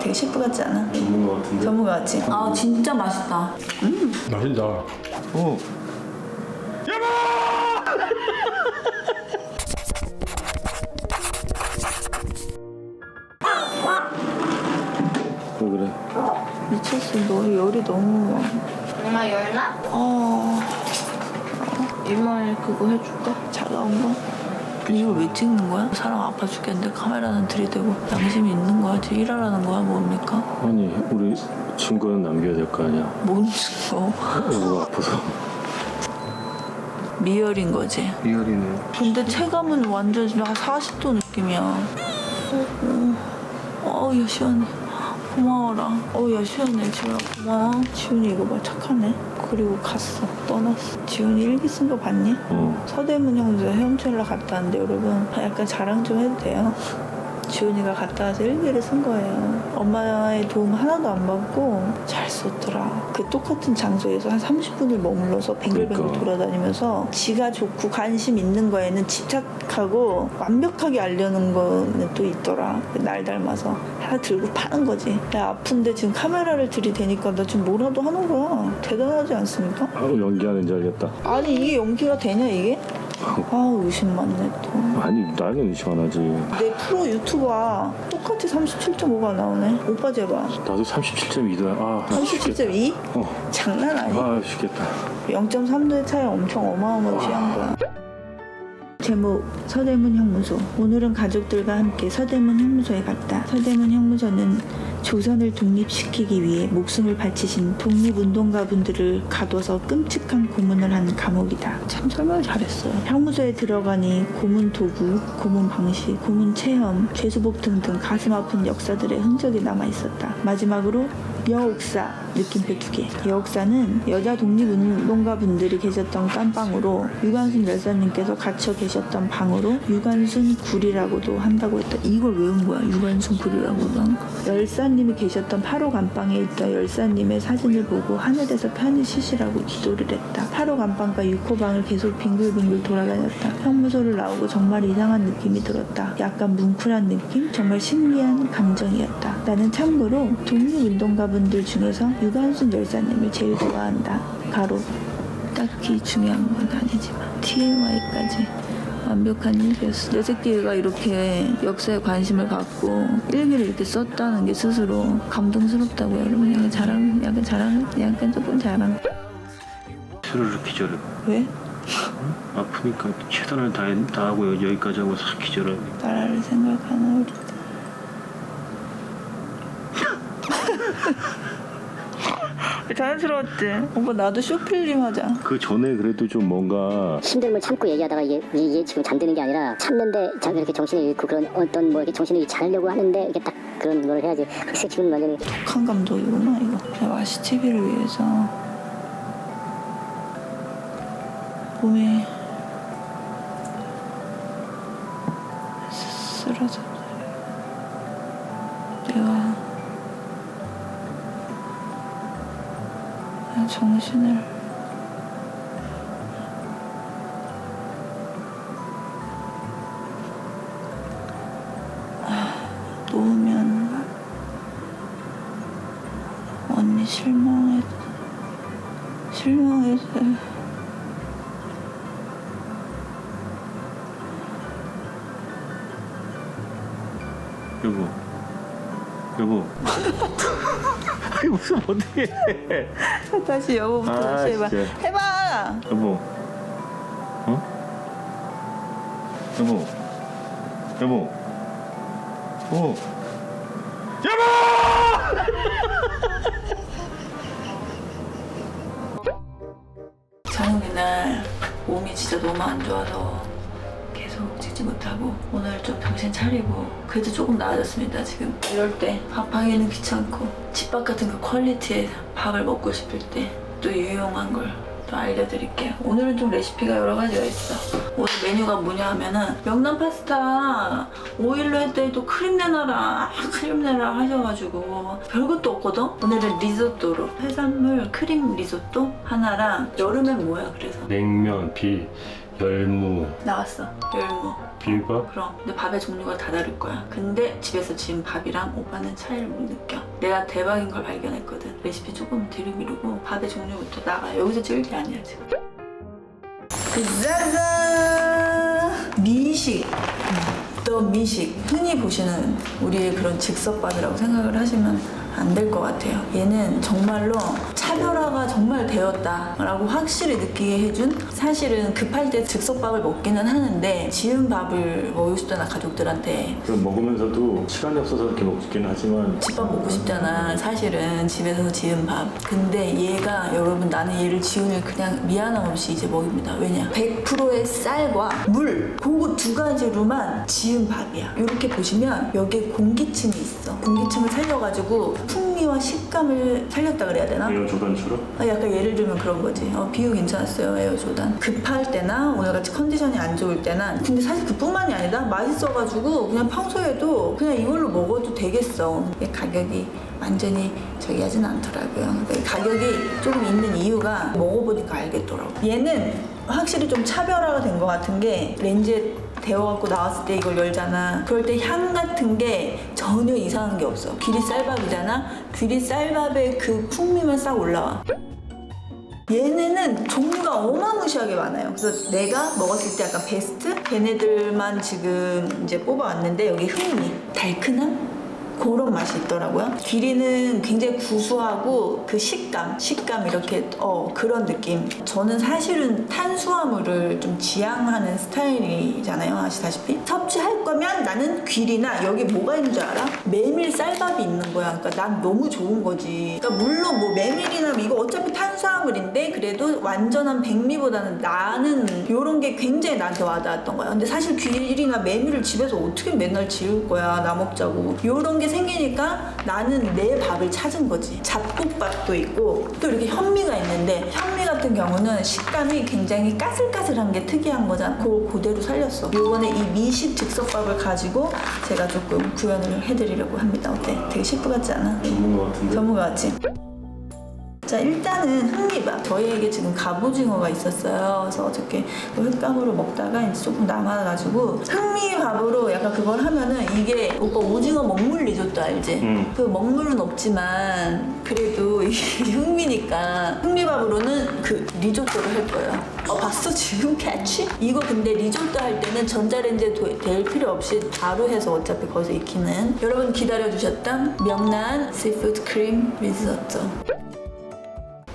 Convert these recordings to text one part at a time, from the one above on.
되게 셰프 같지 않아? 전문가 같은데? 전문가 같지? 아 진짜 맛있다. 맛있다. 오. 왜 그래? 미쳤어. 너 열이 너무 와. 엄마 열나? 이마에 그거 해줄까? 차가운 거? 이걸 왜 찍는 거야? 사람 아파 죽겠는데 카메라는 들이대고 양심이 있는 거야? 지금 일하라는 거야? 뭡니까? 아니 우리 증거는 남겨야 될 거 아니야. 뭔 증거? 여보가 아파서. 미열인 거지. 리얼이네. 근데 체감은 완전 40도 느낌이야. 어우 야 시원해. 고마워라. 어우 야 시원해. 지훈아 고마워. 지훈이 이거 봐 착하네. 그리고 갔어. 떠났어. 지훈이 일기 쓴 거 봤니? 서대문 형도 헤엄쳐러 갔다 왔는데 여러분 약간 자랑 좀 해도 돼요? 지훈이가 갔다 와서 일기를 쓴 거예요. 엄마의 도움 하나도 안 받고 잘 썼더라. 그 똑같은 장소에서 한 30분을 머물러서 뱅글뱅글 그러니까. 돌아다니면서 지가 좋고 관심 있는 거에는 집착하고 완벽하게 알려는 거는 또 있더라. 날 닮아서 하나 들고 파는 거지. 야 아픈데 지금 카메라를 들이대니까 나 지금 뭐라도 하는 거야. 대단하지 않습니까? 아, 연기하는지 알겠다. 아니 이게 연기가 되냐 이게? 아 의심 많네 또. 아니 나는 의심 안 하지. 내 프로 유튜버와 똑같이 37.5가 나오네. 오빠 제발. 나도 37.2도야. 아 37.2? 어. 장난 아니야. 아 죽겠다. 0.3도의 차이 엄청 어마어마시한 거야. 제목 서대문 형무소. 오늘은 가족들과 함께 서대문 형무소에 갔다. 서대문 형무소는 조선을 독립시키기 위해 목숨을 바치신 독립운동가분들을 가둬서 끔찍한 고문을 한 감옥이다. 참 설명을 잘했어요. 형무소에 들어가니 고문 도구, 고문 방식, 고문 체험, 죄수복 등등 가슴 아픈 역사들의 흔적이 남아있었다. 마지막으로 여옥사 느낌표 2개. 여옥사는 여자 독립운동가분들이 계셨던 깜방으로 유관순 열사님께서 갇혀 계셨던 방으로 유관순 굴이라고도 한다고 했다. 이걸 외운 거야. 유관순 굴이라고도. 열사님이 계셨던 8호 감방에 있던 열사님의 사진을 보고 하늘에서 편히 쉬시라고 기도를 했다. 8호 감방과 6호 방을 계속 빙글빙글 돌아다녔다. 형무소를 나오고 정말 이상한 느낌이 들었다. 약간 뭉클한 느낌? 정말 신기한 감정이었다. 나는 참고로 독립운동가분들 중에서 유관순 열사님을 제일 좋아한다. 가로. 딱히 중요한 건 아니지만 TMI까지 완벽한 일기였어. 내 새끼가 이렇게 역사에 관심을 갖고 일기를 이렇게 썼다는 게 스스로 감동스럽다고요. 여러분 약간 조금 자랑. 스르르 기절해. 왜? 아프니까 최선을 다하고 여기까지 하고 싹 기절해. 나라를 생각하는 우리. 자연스러웠지? 오빠 나도 쇼필름 하자. 그 전에 그래도 좀 뭔가 힘듦을 참고 얘기하다가 얘 지금 잠드는 게 아니라 참는데 이렇게 정신을 잃고 그런 어떤 뭐 이렇게 정신을 차리려고 하는데 이게 딱 그런 걸 해야지. 글쎄 지금 완전히 독한 감독이구나 이거. 내가 와시TV를 위해서 몸이 쓰러져. 내가 정신을 놓으면 언니 실망해서 여보 아니 무슨 어떻게 해. 다시 여보부터 아, 다시 해봐. 진짜. 해봐. 여보 여보 장훈이 날 몸이 진짜 너무 안 좋아서 계속 찍지 못하고 오늘 좀 정신 차리고 그래도 조금 나아졌습니다. 지금 이럴 때 밥하기는 귀찮고 집밥 같은 그 퀄리티의 밥을 먹고 싶을 때 또 유용한 걸 또 알려드릴게요. 오늘은 좀 레시피가 여러 가지가 있어. 오늘 메뉴가 뭐냐 하면은 명란 파스타 오일로 했더니 또 크림 내놔라 크림 내라 하셔가지고 별것도 없거든? 오늘은 리조또로 해산물 크림 리조또 하나랑 여름엔 뭐야 그래서 냉면, 열무, 나왔어. 열무. 비빔밥? 그럼. 근데 밥의 종류가 다 다를 거야. 근데 집에서 지은 밥이랑 오빠는 차이를 못 느껴. 내가 대박인 걸 발견했거든. 레시피 조금 들이미르고 밥의 종류부터 나가. 여기서 찍을 게 아니야 지금. 짜잔! 미식. 더 미식. 흔히 보시는 우리의 그런 즉석밥이라고 생각을 하시면 안 될 것 같아요. 얘는 정말로 차별화가 정말 되었다라고 확실히 느끼게 해준, 사실은 급할 때 즉석밥을 먹기는 하는데 지은 밥을 먹고 싶잖아 가족들한테. 그럼 먹으면서도 시간이 없어서 이렇게 먹긴 하지만 집밥 먹고 싶잖아 사실은 집에서 지은 밥. 근데 얘가 여러분 나는 얘를 지훈을 그냥 미안함 없이 이제 먹입니다. 왜냐 100%의 쌀과 물 그거 두 가지로만 지은 밥이야. 이렇게 보시면 여기에 공기층이 있어. 공기층을 살려가지고 풍미와 식감을 살렸다 그래야 되나? 에어조단처럼? 약간 예를 들면 그런 거지. 비유 괜찮았어요 에어조단. 급할 때나 오늘같이 컨디션이 안 좋을 때나. 근데 사실 그뿐만이 아니라 맛있어가지고 그냥 평소에도 그냥 이걸로 먹어도 되겠어. 이게 가격이 완전히 저기 하진 않더라고요. 가격이 조금 있는 이유가 먹어보니까 알겠더라고. 얘는 확실히 좀 차별화가 된 것 같은 게 렌즈에 데워갖고 나왔을 때 이걸 열잖아. 그럴 때 향 같은 게 전혀 이상한 게 없어. 귀리 쌀밥이잖아. 귀리 쌀밥의 그 풍미만 싹 올라와. 얘네는 종류가 어마무시하게 많아요. 그래서 내가 먹었을 때 약간 베스트? 걔네들만 지금 이제 뽑아왔는데 여기 흥미, 달큰함? 그런 맛이 있더라고요. 귀리는 굉장히 구수하고 그 식감 이렇게 그런 느낌. 저는 사실은 탄수화물을 좀 지향하는 스타일이잖아요. 아시다시피 섭취할 거면 나는 귀리나 여기 뭐가 있는 줄 알아? 메밀 쌀밥이 있는 거야. 그러니까 난 너무 좋은 거지. 그러니까 물론 뭐 메밀이나 이거 어차피 탄수화물인데 그래도 완전한 백미보다는 나는 이런 게 굉장히 나한테 와닿았던 거야. 근데 사실 귀리나 메밀을 집에서 어떻게 맨날 지을 거야 나 먹자고. 이런 게 생기니까 나는 내 밥을 찾은 거지. 잡곡밥도 있고 또 이렇게 현미가 있는데 현미 같은 경우는 식감이 굉장히 까슬까슬한 게 특이한 거잖아. 그걸 그대로 살렸어. 요번에 이 미식 즉석밥을 가지고 제가 조금 구현을 해드리려고 합니다. 어때? 되게 셰프 같지 않아? 전문가 같은데? 전문가 같지? 자 일단은 흥미밥. 저희에게 지금 갑오징어가 있었어요. 그래서 어저께 횟감으로 먹다가 이제 조금 남아가지고 흥미밥으로 약간 그걸 하면은 이게 오빠 오징어 먹물 리조또 알지? 그 먹물은 없지만 그래도 이게 흥미니까 흥미밥으로는 그 리조또를 할 거예요. 봤어 지금 캐치? 이거 근데 리조또 할 때는 전자레인지에 될 필요 없이 바로 해서 어차피 거기서 익히는. 여러분 기다려주셨던 명란 시푸드 크림 리조또.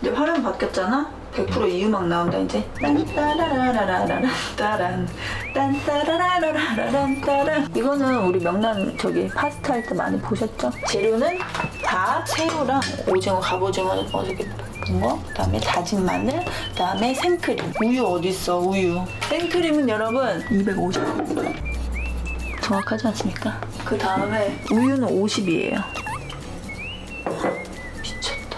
이제 화면 바뀌었잖아? 100% 이음악 나온다 이제. 딴따라라라라란 딴따라라라라란 따란. 이거는 우리 명란 저기 파스타 할 때 많이 보셨죠? 재료는 밥, 새우랑 오징어, 갑오징어 어저께 볶은 거, 그다음에 다진 마늘, 그다음에 생크림. 우유 어딨어 우유. 생크림은 여러분 250. 정확하지 않습니까? 그 다음에 우유는 50이에요. 미쳤다.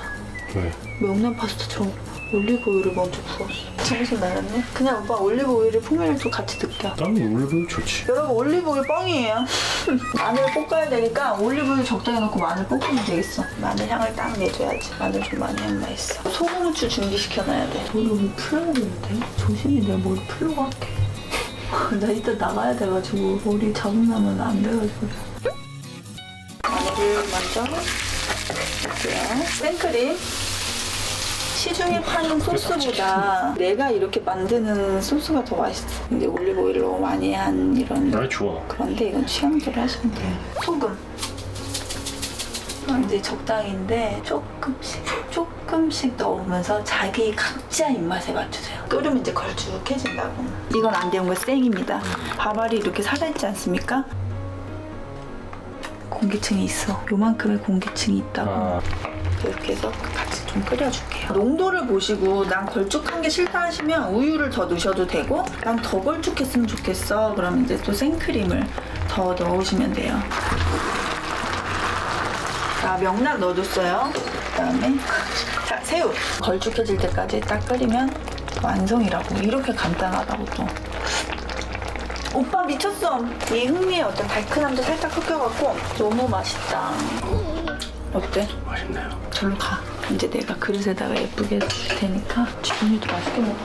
왜? 명란 파스타처럼 올리브오일을 먼저 부었어. 정신 나갔네. 그냥 오빠 올리브오일에 풍미를 좀 같이 느껴. 난 올리브유 좋지. 여러분 올리브오일 뻥이에요. 마늘 볶아야 되니까 올리브오일 적당히 넣고 마늘 볶으면 되겠어. 마늘 향을 딱 내줘야지. 마늘 좀 많이 하면 맛있어. 소금 후추 준비시켜놔야 돼. 머리 뭐 풀어야 되는데? 조심히 내가 머리 풀려고 할게. 나 이따 나가야 돼가지고 머리 자국 나면 안 돼가지고. 마늘을 먼저 넣을게요. 생크림. 시중에 파는 소스보다 내가 이렇게 만드는 소스가 더 맛있어. 근데 올리브오일 너무 많이 한 이런. 나 좋아. 그런데 이건 취향대로 하시면 돼요. 소금. 이제 적당히인데 조금씩 넣으면서 자기 각자 입맛에 맞추세요. 끓으면 이제 걸쭉해진다고. 이건 안 데운 거 생입니다. 밥알이 이렇게 살아있지 않습니까? 공기층이 있어. 요만큼의 공기층이 있다고. 이렇게 해서 같이 좀 끓여줄게요. 농도를 보시고 난 걸쭉한 게 싫다 하시면 우유를 더 넣으셔도 되고 난 더 걸쭉했으면 좋겠어. 그럼 이제 또 생크림을 더 넣으시면 돼요. 자, 명란 넣어줬어요. 그다음에 자, 새우. 걸쭉해질 때까지 딱 끓이면 완성이라고. 이렇게 간단하다고 또. 오빠 미쳤어. 이 흥미의 어떤 달큰함도 살짝 섞여갖고 너무 맛있다. 어때? 맛있네요. 절로 가. 이제 내가 그릇에다가 예쁘게 해줄 테니까 지훈이도 맛있게 먹어.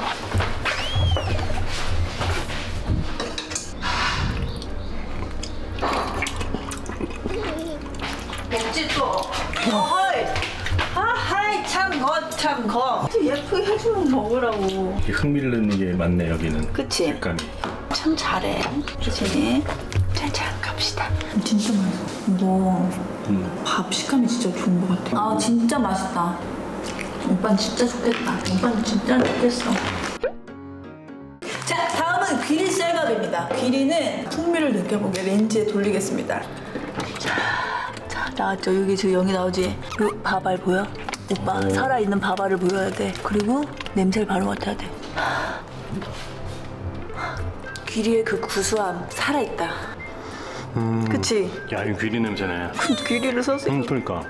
하이 참거 예쁘게 해주면 먹으라고. 흥미를 넣는 게 맞네 여기는. 그치? 색감이. 참 잘해 그치? 짠짠 갑시다. 진짜 맛있어. 이거 밥 식감이 진짜 좋은 것 같아. 아 진짜 맛있다. 오빠는 진짜 좋겠다. 오빠는 진짜 좋겠어. 자 다음은 귀리 쌀밥입니다. 귀리는 풍미를 느껴보게 렌즈에 돌리겠습니다. 자 나왔죠. 여기 지금 여기 나오지. 요 밥알 보여? 오빠 살아있는 밥알을 보여야 돼. 그리고 냄새를 바로 맡아야 돼. 귀리의 그 구수함 살아있다. 그치? 야 이거 귀리 냄새네. 귀리를 써서 그러니까.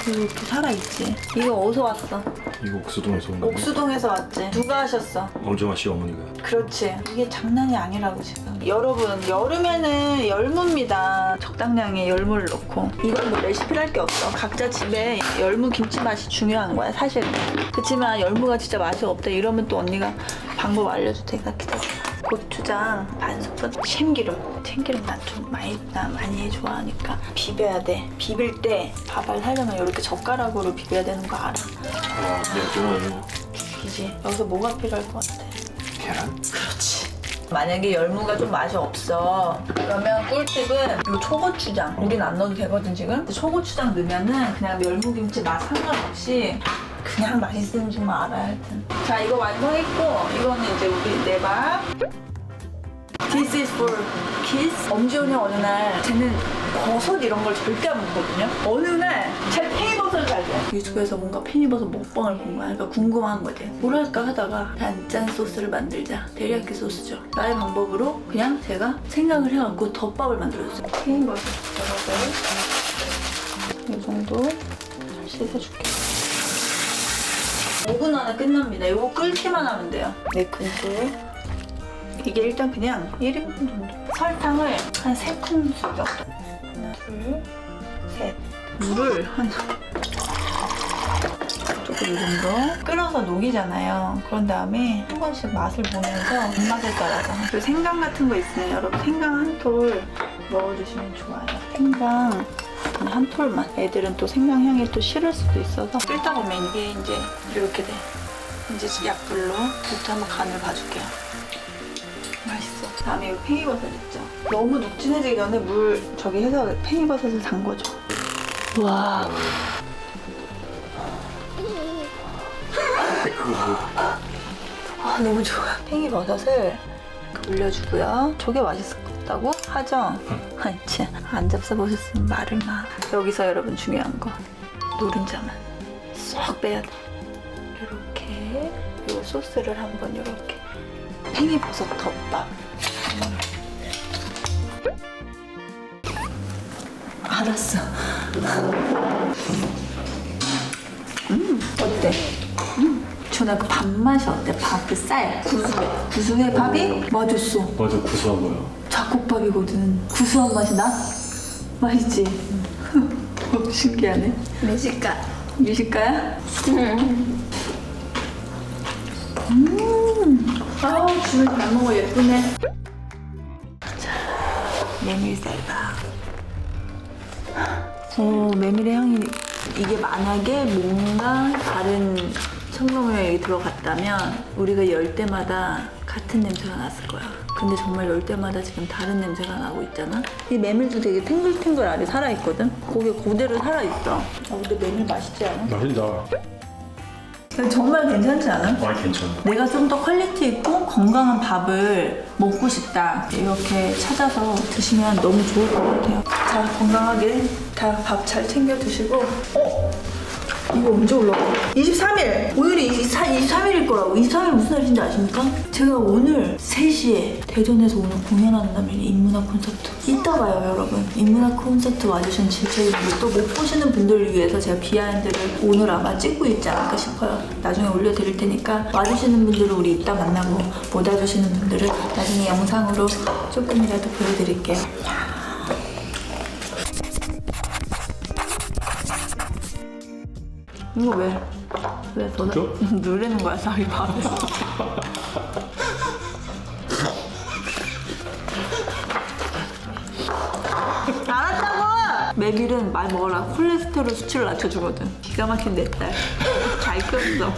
이렇게 살아있지. 이거 어디서 왔어? 이거 옥수동에서 온 거. 옥수동에서 왔지. 누가 하셨어? 엄정아 씨 어머니가. 그렇지. 이게 장난이 아니라고 지금. 여러분 여름에는 열무입니다. 적당량의 열무를 넣고. 이건 뭐 레시피를 할 게 없어. 각자 집에 열무 김치 맛이 중요한 거야 사실. 그치만 열무가 진짜 맛이 없다 이러면 또 언니가 방법 알려줄 테니까 기다려. 고추장 반 스푼, 참기름 난 좀 많이 좋아하니까 비벼야 돼. 비빌 때 밥알 하려면 이렇게 젓가락으로 비벼야 되는 거 알아? 네 좋아요. 이지 여기서 뭐가 필요할 것 같아? 계란? 그렇지. 만약에 열무가 좀 맛이 없어 그러면 꿀팁은 이 초고추장. 우린 안 넣어도 되거든 지금. 초고추장 넣으면은 그냥 열무김치 맛 상관없이 그냥 맛있는 줄만 알아야 할 텐데. 자 이거 완성했고 이거는 이제 우리 내 밥. This is for kids. 엄지훈이 어느 날 쟤는 버섯 이런 걸 절대 안 먹거든요. 어느 날 쟤 팽이버섯을 잘 돼. 유튜브에서 뭔가 팽이버섯 먹방을 본 거야. 그러니까 궁금한 거지. 뭘 할까 하다가 단짠 소스를 만들자. 데리야끼 소스죠. 나의 방법으로 그냥 제가 생각을 해갖고 덮밥을 만들어줬어요. 팽이버섯 버섯을 이 정도 씻어줄게요. 5분 안에 끝납니다. 이거 끓기만 하면 돼요. 4큰술. 이게 일단 그냥 1인분 정도. 설탕을 한 3큰술 정도. 하나, 둘, 셋. 물을 한 조금 이 정도 끓여서 녹이잖아요. 그런 다음에 한 번씩 맛을 보면서 입맛에 따라서. 그리고 생강 같은 거 있으면 여러분 생강 한 톨 넣어주시면 좋아요. 생강 한 톨만. 애들은 또 생강 향이 또 싫을 수도 있어서 끓다 보면 이게 이제 이렇게 돼. 이제 약불로 부터 한번 간을 봐줄게요. 맛있어. 다음에 이 팽이버섯 있죠. 너무 녹진해지기 전에 물 저기 해서 팽이버섯을 담궈줘. 와. 아 너무 좋아. 팽이버섯을 이렇게 올려주고요. 저게 맛있었다고 하죠? 아이 참, 안 잡숴보셨으면 말을 마. 여기서 여러분 중요한 거 노른자만 쏙 빼야 돼. 이렇게 이 소스를 한번 이렇게 팽이버섯 덮밥. 알았어. 어때? 준아 그 밥맛이 어때? 밥 그 쌀 구수해 밥이 맛있어. 맞아 구수하고요. 잡곡밥이거든. 구수한 맛이 나? 맛있지? 신기하네. 미식가야? 아우 주면 잘 먹어. 예쁘네. 자 메밀쌀밥. 메밀의 향이 이게 만약에 뭔가 다른 성분이 들어갔다면 우리가 열 때마다 같은 냄새가 났을 거야. 근데 정말 열 때마다 지금 다른 냄새가 나고 있잖아. 이 메밀도 되게 탱글탱글 알이 살아있거든. 고기 그대로 살아있어. 근데 메밀 맛있지 않아? 맛있다. 정말 괜찮지 않아? 괜찮아. 내가 좀 더 퀄리티 있고 건강한 밥을 먹고 싶다 이렇게 찾아서 드시면 너무 좋을 것 같아요. 자 건강하게 다 밥 잘 챙겨 드시고. 이거 언제 올라가? 23일! 오늘이 23일일 거라고. 23일 무슨 날인지 아십니까? 제가 오늘 3시에 대전에서 오늘 공연한다면 인문학 콘서트. 이따 봐요 여러분. 인문학 콘서트 와주신 질책분들 또 못 보시는 분들을 위해서 제가 비하인드를 오늘 아마 찍고 있지 않을까 싶어요. 나중에 올려드릴 테니까 와주시는 분들은 우리 이따 만나고 못 와주시는 분들은 나중에 영상으로 조금이라도 보여드릴게요. 이거 왜 더 누르는 거야 쌀이 밥에. 알았다고. 메밀은 많이 먹어라. 콜레스테롤 수치를 낮춰주거든. 기가 막힌 내 딸. 잘 키웠어.